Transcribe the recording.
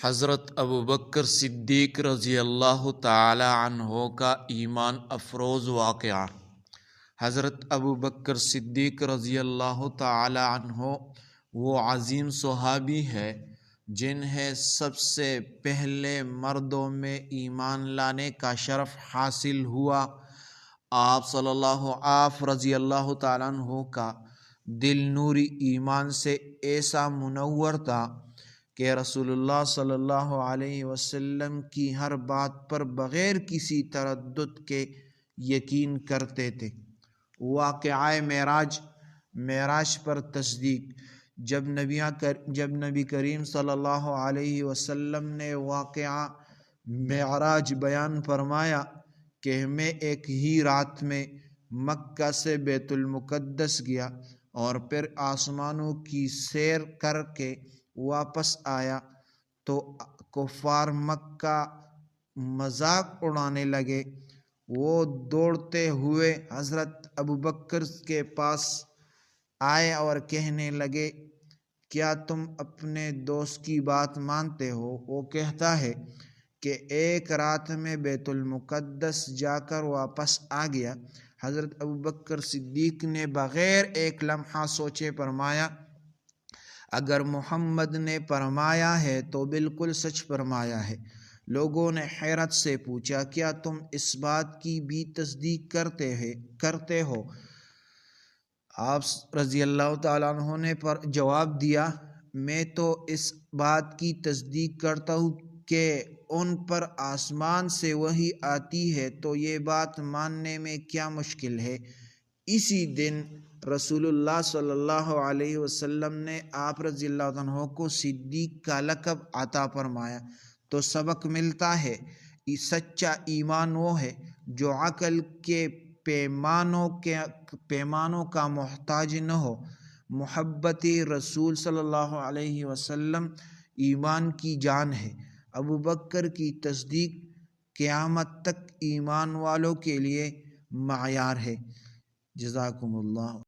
حضرت ابوبکر صدیق رضی اللہ تعالی عنہ کا ایمان افروز واقعہ۔ حضرت ابوبکر صدیق رضی اللہ تعالی عنہ وہ عظیم صحابی ہے جنہیں سب سے پہلے مردوں میں ایمان لانے کا شرف حاصل ہوا۔ آپ رضی اللہ تعالیٰ عنہ کا دل نوری ایمان سے ایسا منور تھا کہ رسول اللہ صلی اللہ علیہ وسلم کی ہر بات پر بغیر کسی تردد کے یقین کرتے تھے۔ واقعہ معراج پر تصدیق۔ جب نبی کریم صلی اللہ علیہ وسلم نے واقعہ معراج بیان فرمایا کہ میں ایک ہی رات میں مکہ سے بیت المقدس گیا اور پھر آسمانوں کی سیر کر کے واپس آیا تو کفار مکہ مذاق اڑانے لگے۔ وہ دوڑتے ہوئے حضرت ابوبکر کے پاس آئے اور کہنے لگے، کیا تم اپنے دوست کی بات مانتے ہو؟ وہ کہتا ہے کہ ایک رات میں بیت المقدس جا کر واپس آ گیا۔ حضرت ابوبکر صدیق نے بغیر ایک لمحہ سوچے فرمایا، اگر محمد نے فرمایا ہے تو بالکل سچ فرمایا ہے۔ لوگوں نے حیرت سے پوچھا، کیا تم اس بات کی بھی تصدیق کرتے ہو؟ آپ رضی اللہ تعالیٰ عنہ نے جواب دیا، میں تو اس بات کی تصدیق کرتا ہوں کہ ان پر آسمان سے وحی آتی ہے، تو یہ بات ماننے میں کیا مشکل ہے۔ اسی دن رسول اللہ صلی اللہ علیہ وسلم نے آپ رضی اللہ عنہ کو صدیق کا لقب عطا فرمایا۔ تو سبق ملتا ہے، سچا ایمان وہ ہے جو عقل کے پیمانوں کا محتاج نہ ہو۔ محبت رسول صلی اللہ علیہ وسلم ایمان کی جان ہے۔ ابوبکر کی تصدیق قیامت تک ایمان والوں کے لیے معیار ہے۔ جزاکم اللہ۔